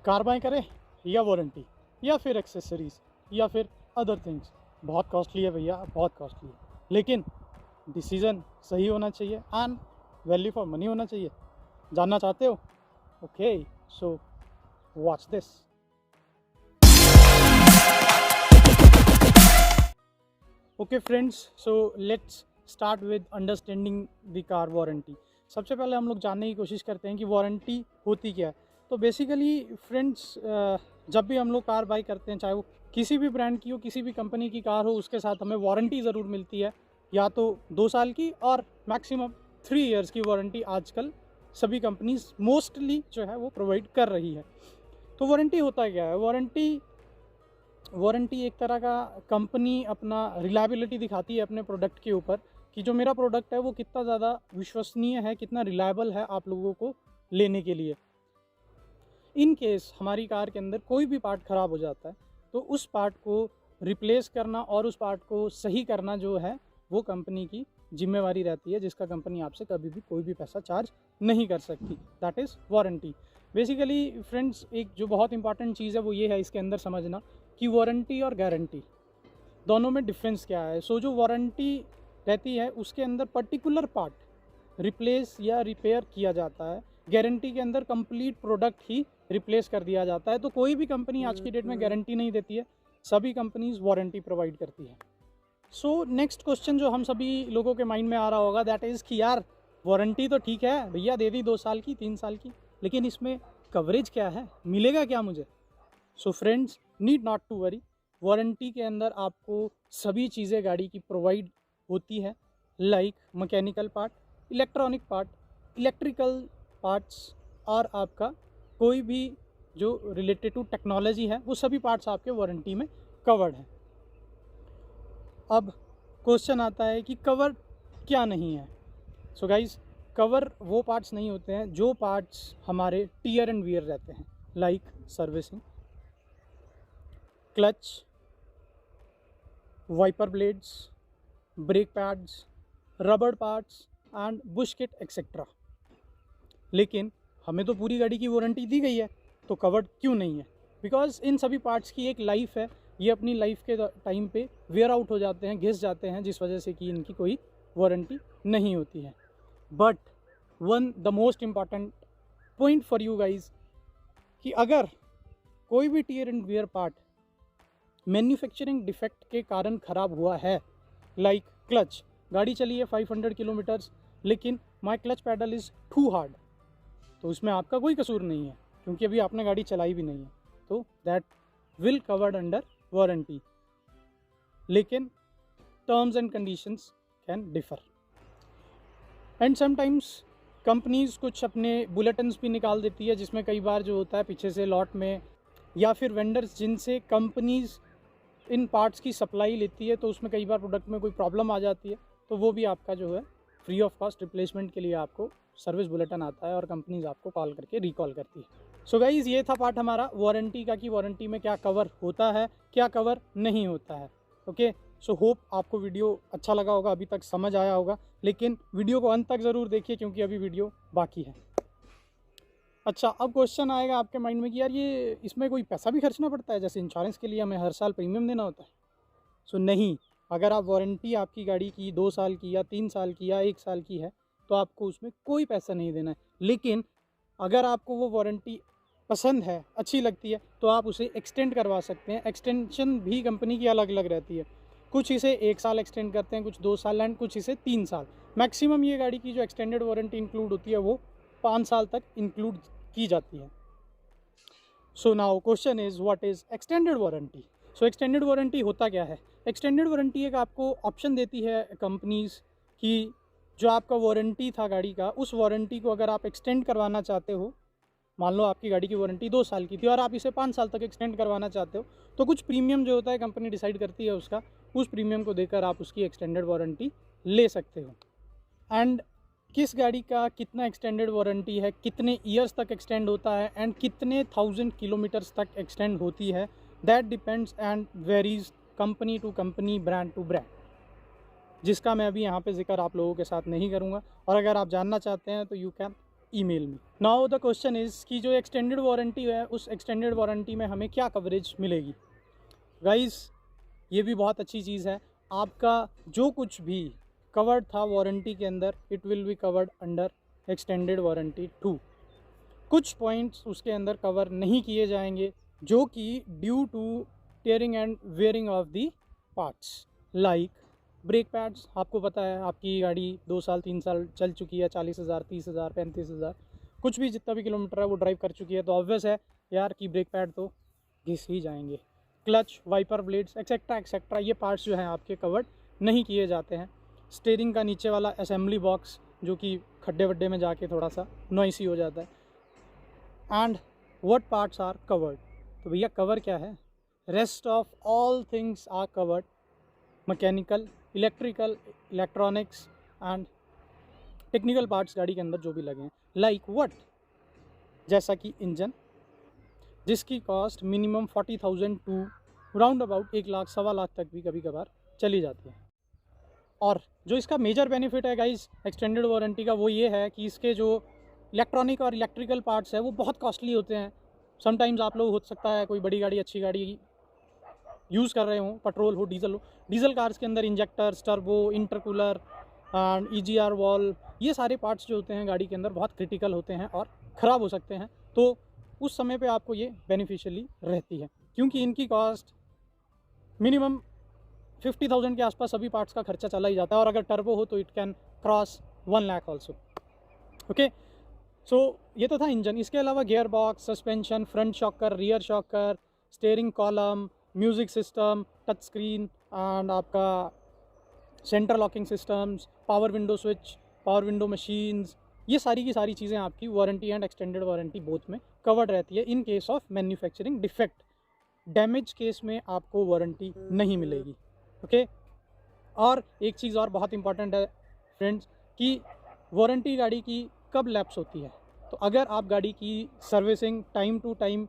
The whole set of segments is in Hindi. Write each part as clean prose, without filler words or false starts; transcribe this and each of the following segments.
कार बाय करें या वारंटी या फिर एक्सेसरीज़ या फिर अदर थिंग्स। बहुत कॉस्टली है भैया, बहुत कॉस्टली है, लेकिन डिसीज़न सही होना चाहिए एंड वैल्यू फॉर मनी होना चाहिए। जानना चाहते हो? Okay, so watch this. Okay friends, so let's start with understanding the car warranty. सबसे पहले हम लोग जानने की कोशिश करते हैं कि वारंटी होती क्या है। तो बेसिकली फ्रेंड्स, जब भी हम लोग कार बाई करते हैं, चाहे वो किसी भी ब्रांड की हो, किसी भी कंपनी की कार हो, उसके साथ हमें वारंटी ज़रूर मिलती है। या तो 2 साल की और मैक्सिमम 3 इयर्स की वारंटी आजकल सभी कंपनीज मोस्टली जो है वो प्रोवाइड कर रही है। तो वारंटी होता क्या है? वारंटी एक तरह का कंपनी अपना रिलायबिलिटी दिखाती है अपने प्रोडक्ट के ऊपर कि जो मेरा प्रोडक्ट है वो कितना ज़्यादा विश्वसनीय है, कितना रिलायबल है आप लोगों को लेने के लिए। इन केस हमारी कार के अंदर कोई भी पार्ट ख़राब हो जाता है तो उस पार्ट को रिप्लेस करना और उस पार्ट को सही करना जो है वो कंपनी की जिम्मेवारी रहती है, जिसका कंपनी आपसे कभी भी कोई भी पैसा चार्ज नहीं कर सकती। That is warranty. Basically friends, एक जो बहुत इंपॉर्टेंट चीज़ है वो ये है इसके अंदर समझना कि वारंटी और गारंटी दोनों में डिफरेंस क्या है। सो जो वारंटी रहती है उसके अंदर पर्टिकुलर पार्ट रिप्लेस या रिपेयर किया जाता है, गारंटी के अंदर कंप्लीट प्रोडक्ट ही रिप्लेस कर दिया जाता है। तो कोई भी कंपनी आज की डेट में गारंटी नहीं देती है, सभी कंपनीज वारंटी प्रोवाइड करती है। सो नेक्स्ट क्वेश्चन जो हम सभी लोगों के माइंड में आ रहा होगा दैट इज़ कि यार वारंटी तो ठीक है भैया, दे दी 2 साल की 3 साल की, लेकिन इसमें कवरेज क्या है, मिलेगा क्या मुझे? So friends, need not to worry. Warranty के अंदर आपको सभी चीज़ें गाड़ी की प्रोवाइड होती है, like mechanical part, electronic part, electrical parts और आपका कोई भी जो रिलेटेड टू टेक्नोलॉजी है वो सभी पार्ट्स आपके वारंटी में कवर्ड हैं। अब क्वेश्चन आता है कि कवर क्या नहीं है। सो गाइज, कवर वो पार्ट्स नहीं होते हैं जो पार्ट्स हमारे टीयर एंड वियर रहते हैं, like servicing, clutch, wiper blades, brake pads, रबड़ parts and bush kit etcetera. लेकिन हमें तो पूरी गाड़ी की वारंटी दी गई है, तो कवर्ड क्यों नहीं है? बिकॉज इन सभी पार्ट्स की एक लाइफ है, ये अपनी लाइफ के टाइम पे वेयर आउट हो जाते हैं, घिस जाते हैं, जिस वजह से कि इनकी कोई वारंटी नहीं होती है। But one the most important point for you guys, कि अगर कोई भी tear and wear part manufacturing defect के कारण ख़राब हुआ है, लाइक क्लच, गाड़ी चली है 500 किलोमीटर्स लेकिन my clutch pedal is too hard, तो उसमें आपका कोई कसूर नहीं है क्योंकि अभी आपने गाड़ी चलाई भी नहीं है, तो that will covered under warranty. लेकिन terms and conditions can differ and sometimes companies कुछ अपने बुलेटिन्स भी निकाल देती है, जिसमें कई बार जो होता है पीछे से लॉट में या फिर वेंडर्स जिनसे कंपनीज़ इन पार्ट्स की सप्लाई लेती है, तो उसमें कई बार प्रोडक्ट में कोई प्रॉब्लम आ जाती है, तो वो भी आपका जो है फ्री ऑफ कॉस्ट रिप्लेसमेंट के लिए आपको सर्विस बुलेटिन आता है और कंपनीज आपको कॉल करके रिकॉल करती है। सो गाइज़, ये था पार्ट हमारा वारंटी का कि वारंटी में क्या कवर होता है, क्या कवर नहीं होता है। ओके, सो होप आपको वीडियो अच्छा लगा होगा, अभी तक समझ आया होगा, लेकिन वीडियो को अंत तक ज़रूर देखिए क्योंकि अभी वीडियो बाकी है। अच्छा, अब क्वेश्चन आएगा आपके माइंड में कि यार ये इसमें कोई पैसा भी खर्चना पड़ता है, जैसे इंश्योरेंस के लिए हमें हर साल प्रीमियम देना होता है? सो नहीं, अगर आप वारंटी आपकी गाड़ी की 2 साल की या 3 साल की या 1 साल की है तो आपको उसमें कोई पैसा नहीं देना है। लेकिन अगर आपको वो वारंटी पसंद है, अच्छी लगती है, तो आप उसे एक्सटेंड करवा सकते हैं। एक्सटेंशन भी कंपनी की अलग अलग रहती है, कुछ इसे 1 साल एक्सटेंड करते हैं, कुछ 2 साल एंड कुछ इसे 3 साल। मैक्सिमम ये गाड़ी की जो एक्सटेंडेड वारंटी इंक्लूड होती है वो 5 साल तक इंक्लूड की जाती है। So now question is what is extended warranty. So extended warranty होता क्या है? एक्सटेंडेड वारंटी एक आपको ऑप्शन देती है कंपनीज़ कि जो आपका वारंटी था गाड़ी का, उस वारंटी को अगर आप एक्सटेंड करवाना चाहते हो, मान लो आपकी गाड़ी की वारंटी 2 साल की थी और आप इसे 5 साल तक एक्सटेंड करवाना चाहते हो, तो कुछ प्रीमियम जो होता है कंपनी डिसाइड करती है उसका, उस प्रीमियम को देकर आप उसकी एक्सटेंडेड वारंटी ले सकते हो। एंड किस गाड़ी का कितना एक्सटेंडेड वारंटी है, कितने ईयर्स तक एक्सटेंड होता है एंड कितने 1000 किलोमीटर्स तक एक्सटेंड होती है, that depends and varies company to company, brand to brand, जिसका मैं अभी यहाँ पे जिक्र आप लोगों के साथ नहीं करूँगा। और अगर आप जानना चाहते हैं तो you can email me. Now the question is कि जो एक्सटेंडेड वारंटी है उस एक्सटेंडेड वारंटी में हमें क्या कवरेज मिलेगी। गाइस ये भी बहुत अच्छी चीज़ है, आपका जो कुछ भी कवर्ड था वारंटी के अंदर it will be covered under extended warranty 2। कुछ पॉइंट्स उसके अंदर कवर नहीं किए जाएंगे जो कि due to tearing and wearing of the parts, like brake pads. आपको पता है आपकी गाड़ी 2 साल 3 साल चल चुकी है, 40,000 30,000 35,000 कुछ भी जितना भी किलोमीटर है वो ड्राइव कर चुकी है, तो ऑब्वियस है यार कि ब्रेक पैड तो घिस ही जाएंगे। Clutch, wiper blades etcetera etcetera ये पार्ट्स जो हैं आपके कवर्ड नहीं किए जाते हैं। स्टीयरिंग का नीचे वाला असेंबली बॉक्स जो कि खड्डे वड्डे में जाके थोड़ा सा नॉइसी हो जाता है। And what parts are covered, तो भैया कवर क्या है, rest of all things are covered, mechanical, electrical, electronics and technical parts गाड़ी के अंदर जो भी लगे हैं। लाइक व्हाट, जैसा कि इंजन जिसकी cost minimum 40,000 to round about 1 lakh 1.25 lakh तक भी कभी कभार चली जाती है। और जो इसका मेजर बेनिफिट है गाइस एक्सटेंडेड वारंटी का वो ये है कि इसके जो इलेक्ट्रॉनिक और इलेक्ट्रिकल पार्ट्स है वो बहुत कॉस्टली होते हैं। समटाइम्स आप लोग हो सकता है कोई बड़ी गाड़ी अच्छी गाड़ी यूज़ कर रहे हो, पेट्रोल हो डीजल हो, डीजल कार्स के अंदर injectors, turbo, intercooler and EGR valve ये सारे पार्ट्स जो होते हैं गाड़ी के अंदर बहुत क्रिटिकल होते हैं और ख़राब हो सकते हैं, तो उस समय पे आपको ये बेनिफिशियली रहती है क्योंकि इनकी कॉस्ट मिनिमम 50,000 के आसपास सभी पार्ट्स का खर्चा चला ही जाता है, और अगर टर्बो हो तो it can cross 1 lakh also. Okay, so ये तो था इंजन। इसके अलावा gear box, suspension, front shocker, rear shocker, steering column, music system, touch screen and आपका centre locking systems, power window switch, power window machines, ये सारी की सारी चीज़ें आपकी warranty and extended warranty both में कवर्ड रहती है। In case of manufacturing defect, damage case में आपको वारंटी नहीं मिलेगी। ओके, और एक चीज़ और बहुत इंपॉर्टेंट है फ्रेंड्स कि वारंटी गाड़ी की कब लैप्स होती है। तो अगर आप गाड़ी की servicing time to time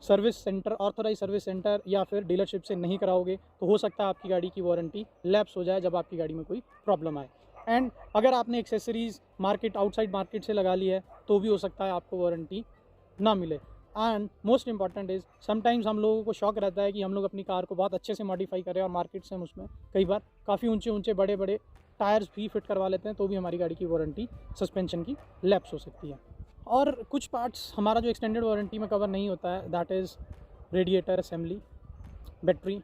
service centre, authorise service centre या फिर डीलरशिप से नहीं कराओगे तो हो सकता है आपकी गाड़ी की वारंटी लैप्स हो जाए जब आपकी गाड़ी में कोई प्रॉब्लम आए। एंड अगर आपने एक्सेसरीज़ मार्केट आउटसाइड मार्केट से लगा ली है तो भी हो सकता है आपको वारंटी ना मिले। And most important is sometimes हम लोगों को शौक रहता है कि हम लोग अपनी कार को बहुत अच्छे से मॉडिफाई करें और मार्केट से हम उसमें कई बार काफ़ी ऊंचे ऊंचे बड़े बड़े टायर्स भी फिट करवा लेते हैं, तो भी हमारी गाड़ी की वारंटी सस्पेंशन की लैप्स हो सकती है। और कुछ पार्ट्स हमारा जो एक्सटेंडेड वारंटी में कवर नहीं होता है, that is radiator assembly, battery,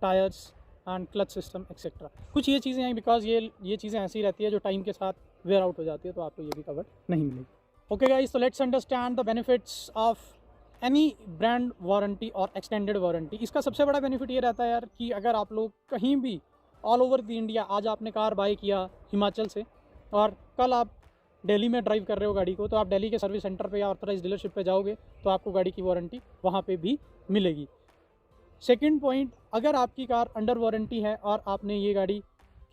tyres and clutch system etcetera. कुछ ये चीज़ें हैं बिकॉज ये चीज़ें ऐसी रहती है जो टाइम के साथ वेयर आउट हो जाती है, तो आपको ये भी कवर नहीं मिलेगी। ओके गाइस, तो let's understand the benefits of any brand warranty और एक्सटेंडेड वारंटी। इसका सबसे बड़ा बेनिफिट ये रहता है यार कि अगर आप लोग कहीं भी ऑल ओवर द इंडिया, आज आपने कार बाय किया हिमाचल से और कल आप दिल्ली में ड्राइव कर रहे हो गाड़ी को, तो आप दिल्ली के सर्विस सेंटर पे या ऑथराइज डीलरशिप पे जाओगे तो आपको गाड़ी की वारंटी वहाँ पे भी मिलेगी। सेकंड पॉइंट, अगर आपकी कार अंडर वारंटी है और आपने ये गाड़ी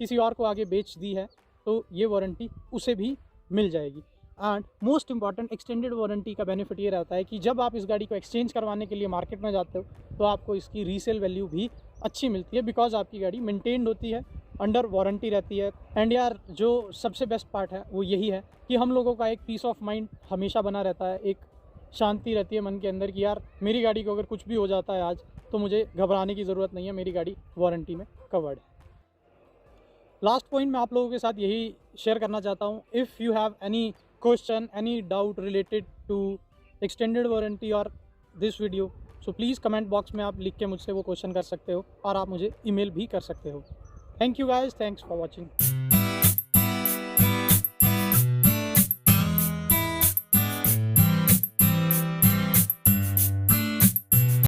किसी और को आगे बेच दी है तो ये वारंटी उसे भी मिल जाएगी। And most important, extended warranty का बेनिफिट ये रहता है कि जब आप इस गाड़ी को एक्सचेंज करवाने के लिए मार्केट में जाते हो तो आपको इसकी रीसेल वैल्यू भी अच्छी मिलती है बिकॉज आपकी गाड़ी मेंटेन्ड होती है, अंडर वारंटी रहती है। एंड यार जो सबसे बेस्ट पार्ट है वो यही है कि हम लोगों का एक पीस ऑफ माइंड हमेशा बना रहता है, एक शांति रहती है मन के अंदर कि यार मेरी गाड़ी को अगर कुछ भी हो जाता है आज तो मुझे घबराने की ज़रूरत नहीं है, मेरी गाड़ी वारंटी में कवर्ड है। लास्ट पॉइंट मैं आप लोगों के साथ यही शेयर करना चाहता हूँ, if you have any question, any doubt related to extended warranty और this video, so please comment box में आप लिख के मुझसे वो क्वेश्चन कर सकते हो और आप मुझे ईमेल भी कर सकते हो। Thank you guys, thanks for watching.